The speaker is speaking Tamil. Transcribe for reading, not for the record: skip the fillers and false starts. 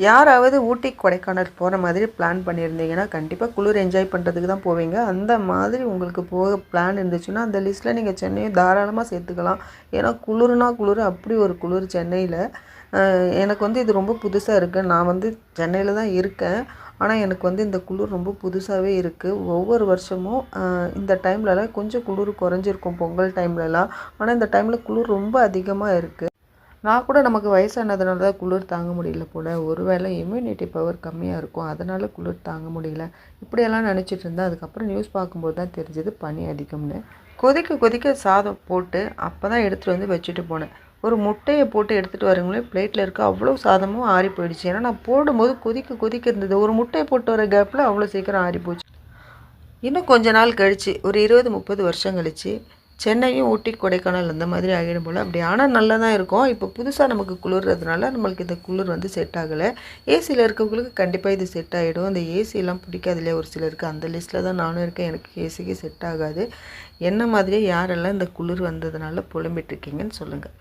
யாராவது ஊட்டி கொடைக்கானல் போகிற மாதிரி பிளான் பண்ணியிருந்தீங்கன்னா கண்டிப்பாக குளிர் என்ஜாய் பண்ணுறதுக்கு தான் போவீங்க. அந்த மாதிரி உங்களுக்கு போக பிளான் இருந்துச்சுன்னா அந்த லிஸ்ட்டில் நீங்கள் சென்னையை தாராளமாக சேர்த்துக்கலாம். ஏன்னா குளிர்னா குளிர், அப்படி ஒரு குளிர் சென்னையில். எனக்கு வந்து இது ரொம்ப புதுசாக இருக்குது. நான் வந்து சென்னையில் தான் இருக்கேன். ஆனால் எனக்கு வந்து இந்த குளிர் ரொம்ப புதுசாகவே இருக்குது. ஒவ்வொரு வருஷமும் இந்த டைம்லலாம் கொஞ்சம் குளிர் குறைஞ்சிருக்கும் பொங்கல் டைம்லலாம். ஆனால் இந்த டைமில் குளிர் ரொம்ப அதிகமாக இருக்குது. நான் கூட நமக்கு வயசானதுனால தான் குளிர் தாங்க முடியல போல், ஒருவேளை இம்யூனிட்டி பவர் கம்மியாக இருக்கும், அதனால் குளிர் தாங்க முடியல இப்படியெல்லாம் நினச்சிட்டு இருந்தேன். அதுக்கப்புறம் நியூஸ் பார்க்கும்போது தான் தெரிஞ்சது பனி அதிகம்னு. கொதிக்க கொதிக்க சாதம் போட்டு அப்போ தான் எடுத்துகிட்டு வந்து வச்சுட்டு போனேன். ஒரு முட்டையை போட்டு எடுத்துகிட்டு வரவங்களே பிளேட்டில் இருக்க அவ்வளோ சாதமும் ஆறி போயிடுச்சு. ஏன்னா நான் போடும்போது கொதிக்க கொதிக்க இருந்தது. ஒரு முட்டையை போட்டு வர கேப்பில் அவ்வளோ சீக்கிரம் ஆறி போச்சு. இன்னும் கொஞ்ச நாள் கழித்து ஒரு 20-30 வருஷம் கழித்து சென்னையும் ஊட்டி கொடைக்கானல் அந்த மாதிரி ஆகிடும் போல். அப்படி ஆனால் நல்லா தான் இருக்கும். இப்போ புதுசாக நமக்கு குளிர்றதுனால நம்மளுக்கு இந்த குளிர் வந்து செட் ஆகலை. ஏசியில் இருக்கவங்களுக்கு கண்டிப்பாக இது செட் ஆகிடும். அந்த ஏசியெல்லாம் பிடிக்காது இல்லையா ஒரு சிலருக்கு, அந்த லிஸ்ட்டில் தான் நானும் இருக்கேன். எனக்கு ஏசிக்கு செட் ஆகாது. என்ன மாதிரியே யாரெல்லாம் இந்த குளிர் வந்ததுனால புலம்பிகிட்ருக்கீங்கன்னு சொல்லுங்கள்.